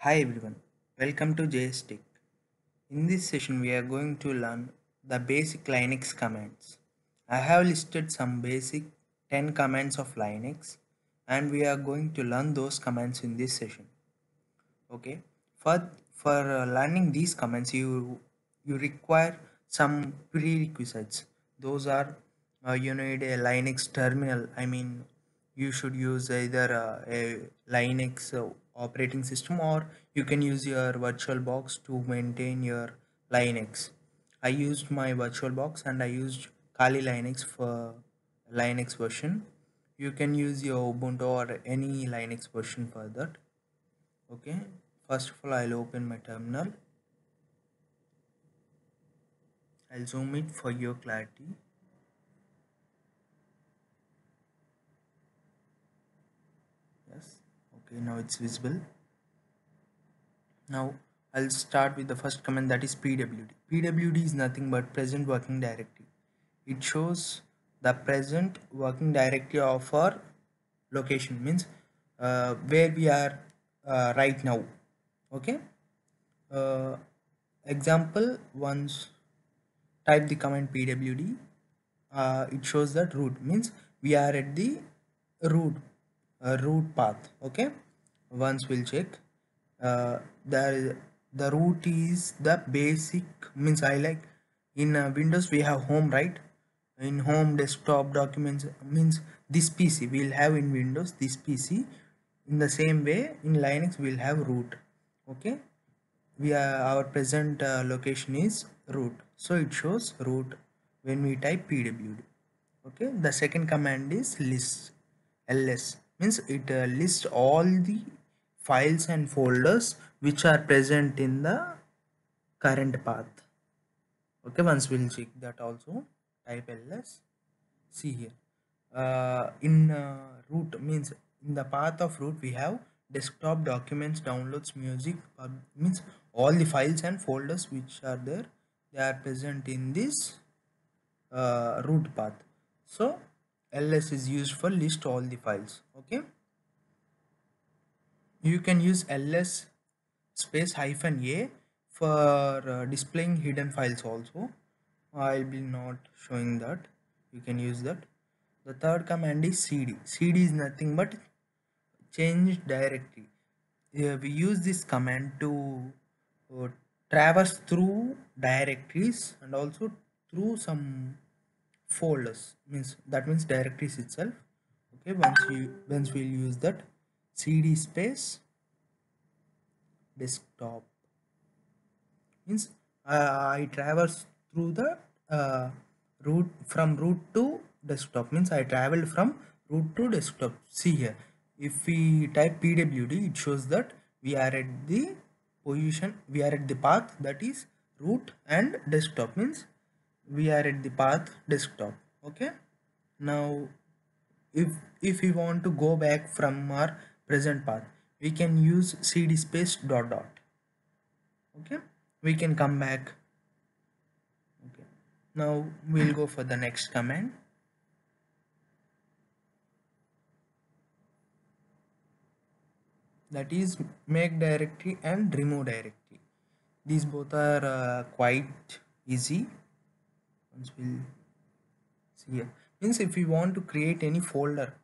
Hi everyone, welcome to JSTech. In this session, we are going to learn the basic Linux commands. I have listed some basic 10 commands of Linux and we are going to learn those commands in this session. Okay, for learning these commands, you require some prerequisites. Those are you need a Linux terminal. I mean, you should use either a Linux operating system or you can use your VirtualBox to maintain your Linux. I used my VirtualBox and I used Kali Linux for Linux version. You can use your Ubuntu or any Linux version for that. Okay, first of all I'll open my terminal. I'll zoom it for your clarity. Yes, okay, now it's visible. Now I'll start with the first command, that is pwd. Pwd is nothing but present working directory. It shows the present working directory of our location, means where we are right now. Okay, uh, example, once type the command pwd, it shows that root, means we are at the root root path. Okay, once we'll check, uh, the the root is the basic, means I like in Windows we have home, right? In home, desktop, documents, means this PC we'll have in Windows, this PC. In the same way in Linux we'll have root. Okay, we are our present location is root, so it shows root when we type pwd. Okay, the second command is list. Ls means it lists all the files and folders which are present in the current path. Okay, once we'll check that also, type ls. See here, in root, means in the path of root we have desktop, documents, downloads, music, means all the files and folders which are there, they are present in this root path. So ls is used for list all the files. Okay, you can use ls space hyphen a for displaying hidden files also. I will be not showing that, you can use that. The third command is cd. Cd is nothing but change directory. We use this command to traverse through directories and also through some folders, means that means directories itself. Okay, once we'll use that, cd space desktop, means I traverse through the uh, root, from root to desktop, means I traveled from root to desktop. See here, if we type pwd, it shows that we are at the position, we are at the path that is root and desktop, means we are at the path desktop. Okay, now if we want to go back from our present path, we can use cd space dot dot. Okay, we can come back. Okay, now we'll go for the next command, that is make directory and remove directory. These both are quite easy. Once we'll see here, means if we want to create any folder,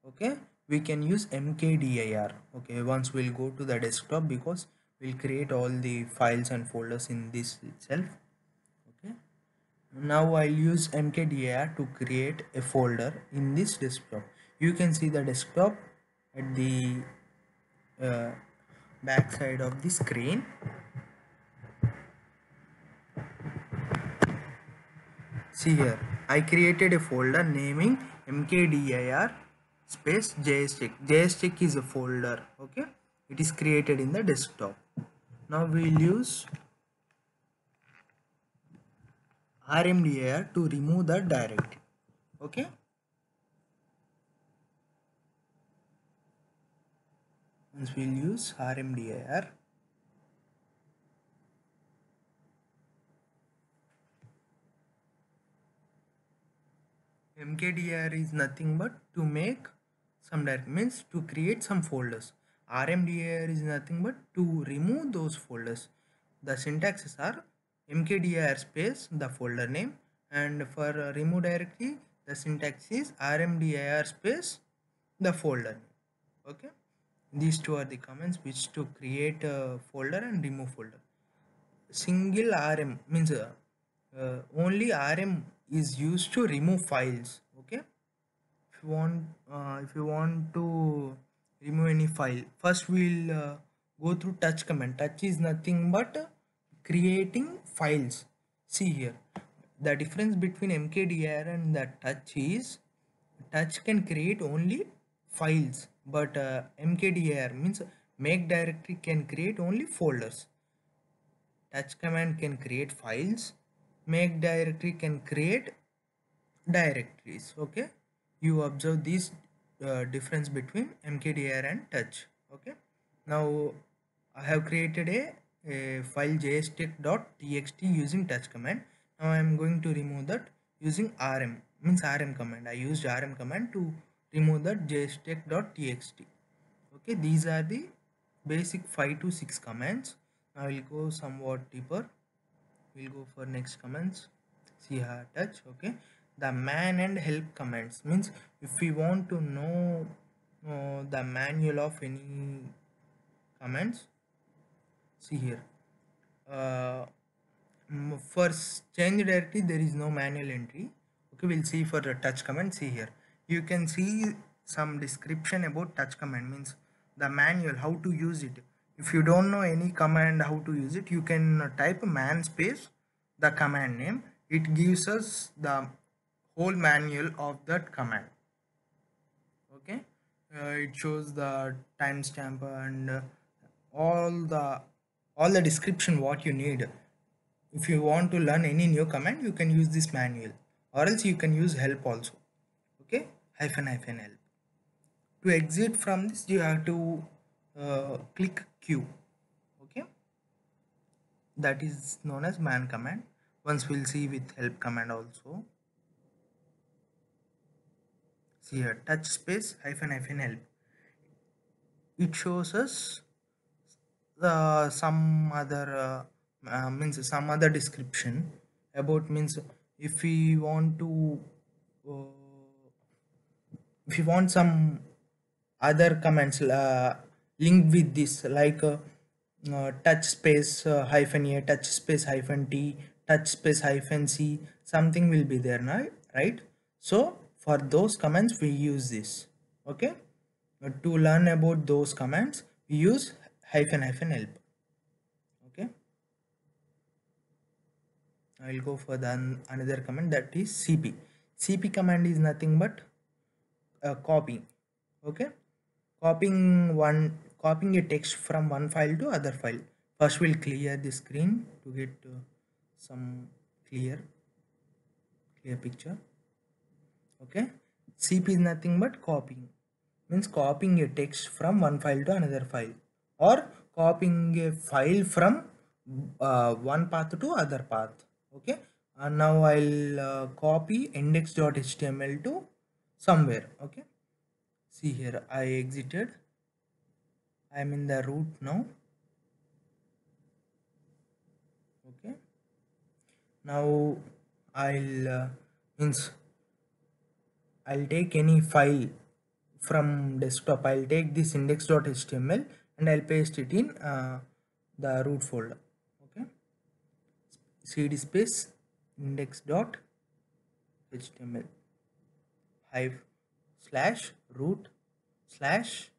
okay, we can use mkdir. Okay, once we'll go to the desktop because we'll create all the files and folders in this itself. Okay, now I'll use mkdir to create a folder in this desktop. You can see the desktop at the uh, back side of the screen. See here, I created a folder naming mkdir space jscheck. Jscheck is a folder. Okay, it is created in the desktop. Now we'll use rmdir to remove the directory. Okay, once we'll use rmdir. mkdir is nothing but to make some direct, means to create some folders. RMDIR is nothing but to remove those folders. The syntaxes are mkdir space the folder name, and for remove directory the syntax is rmdir space the folder name. Okay, these two are the commands which to create a folder and remove folder. Single rm means only rm is used to remove files. Okay, if you want to remove any file, first we'll go through touch command. Touch is nothing but creating files. See here, the difference between mkdir and the touch is touch can create only files, but mkdir means make directory can create only folders. Touch command can create files, make directory can create directories. Okay, you observe this difference between mkdir and touch. Okay, now I have created a file jstech.txt using touch command. Now I am going to remove that using rm means rm command. I used rm command to remove that jstech.txt. Okay, these are the basic 5 to 6 commands. Now I will go somewhat deeper. We'll go for next commands. See here, touch. Okay, the man and help commands means if we want to know the manual of any commands. See here, uh, for change directory there is no manual entry. Okay, we'll see for the touch command. See here, you can see some description about touch command means the manual how to use it. If you don't know any command how to use it, you can type man space the command name. It gives us the whole manual of that command. Okay, it shows the timestamp and all the all the description what you need. If you want to learn any new command, you can use this manual, or else you can use help also. Okay, hyphen help. To exit from this, you have to click Q. Okay, that is known as man command. Once we'll see with help command also. See here, touch space hyphen help. It shows us some other means some other description about means if we want to uh, if you want some other commands linked with this like touch space hyphen a, touch space hyphen t, touch space hyphen c, something will be there now, right? So for those commands we use this. Okay, to learn about those commands we use hyphen help. Okay, I will go for the another command, that is cp. Cp command is nothing but copy. Okay, copying a text from one file to other file. First we'll clear the screen to get some clear picture. Okay, cp is nothing but copying means copying a text from one file to another file, or copying a file from one path to other path. Okay, and now I'll copy index.html to somewhere. Okay, see here, I exited. I'm in the root now. Okay, now means I'll take any file from desktop. I'll take this index.html and I'll paste it in the root folder. Okay, cd space index.html hive slash root slash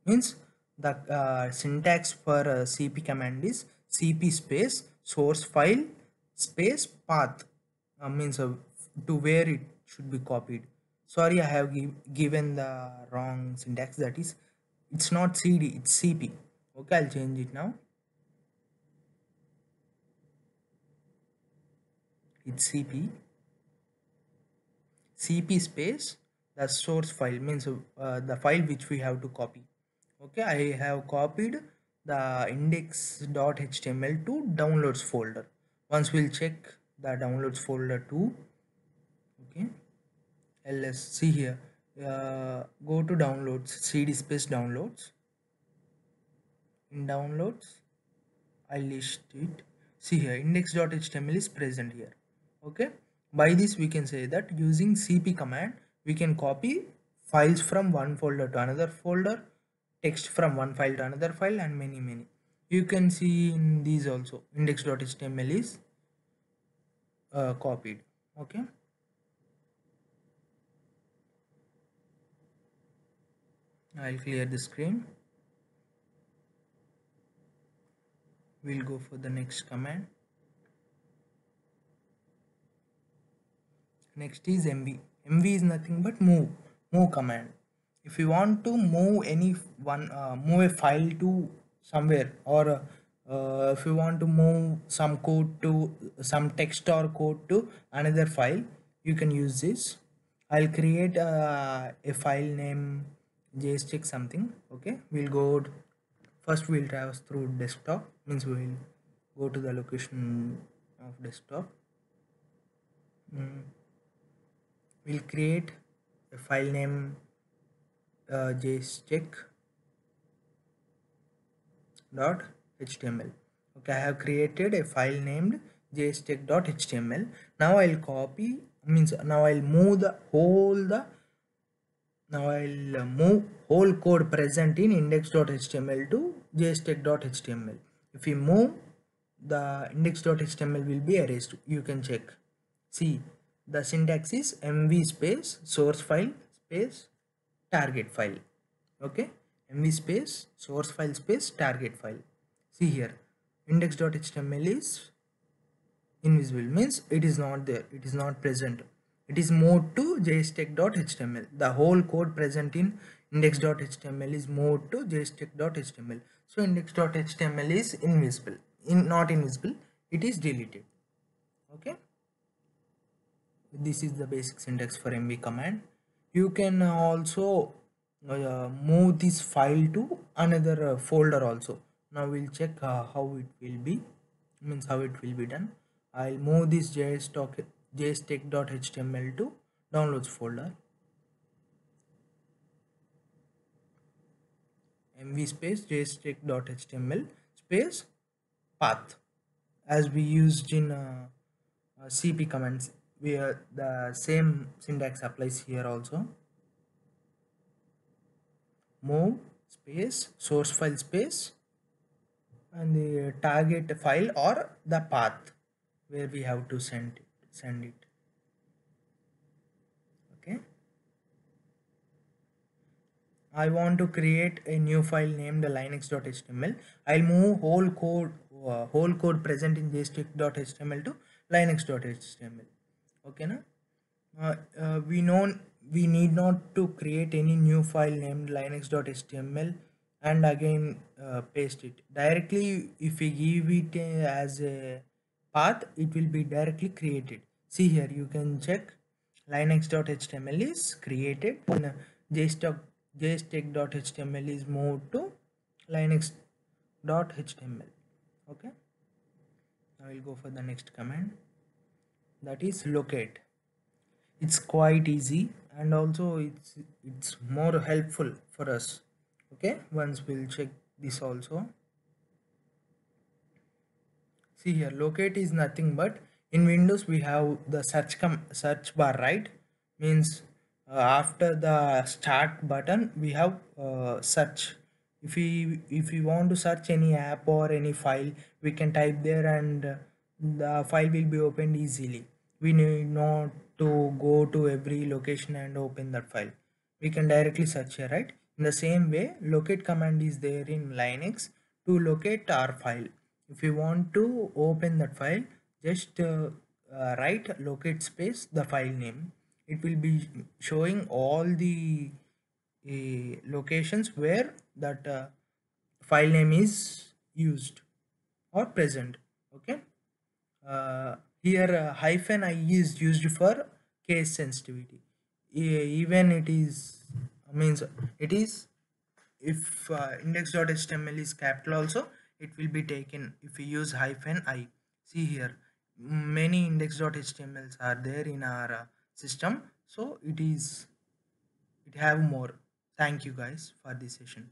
means the syntax for cp command is cp space source file space path, means to where it should be copied. Sorry, I have given the wrong syntax, that is it's not cd, it's cp. Okay, I'll change it now. It's cp space the source file means the file which we have to copy. Okay, I have copied the index.html to downloads folder. Once we'll check the downloads folder too. Okay, ls, see here, go to downloads, cd space downloads. In downloads, I list it. See here, index.html is present here. Okay, by this we can say that using cp command we can copy files from one folder to another folder, text from one file to another file, and many. You can see in these also index.html is copied. Okay, I'll clear the screen. We'll go for the next command. Next is mv. Mv is nothing but move command. If you want to move any one move a file to somewhere, or if you want to move some code to some text or code to another file, you can use this. I'll create a file name jstick something. Okay, we'll go first, we'll traverse through desktop, means we'll go to the location of desktop. We'll create a file name jstick.html. Okay, I have created a file named jstick.html. Now I'll copy, means now I'll move the whole code present in index.html to jstick.html. If you move, the index.html will be erased. You can check. See, the syntax is mv space source file space target file. Okay, mv space source file space target file. See here, index.html is invisible, means it is not there, it is not present. It is moved to jstick.html. The whole code present in index.html is moved to jstick.html. So index.html is invisible, not invisible, it is deleted. Okay, this is the basic syntax for mv command. You can also move this file to another folder also. Now we'll check how it will be, means how it will be done. I'll move this jstick.html to downloads folder. Mv space jstick.html space path, as we used in cp commands. The same syntax applies here also. Move space source file space and the target file or the path where we have to send it. Okay, I want to create a new file named linux.html. I'll move whole code present in jstick.html to linux.html. Okay, na? We need not to create any new file named linux.html and again paste it directly. If we give it as a path, it will be directly created. See here, you can check linux.html is created and jstick.html is moved to linux.html. Okay, I will go for the next command, that is locate. It's quite easy and also it's more helpful for us. Okay, once we'll check this also. See here, locate is nothing but in Windows we have the search bar, right? Means after the start button we have search. If we want to search any app or any file, we can type there and the file will be opened easily. We need not to go to every location and open that file. We can directly search here, right? In the same way, locate command is there in Linux to locate our file. If you want to open that file, just write locate space the file name. It will be showing all the locations where that file name is used or present. Okay, here hyphen I is used for case sensitivity. Even it is, means it is, if index.html is capital also, it will be taken if we use hyphen I. See here, many index.htmls are there in our system, so it have more. Thank you guys for this session.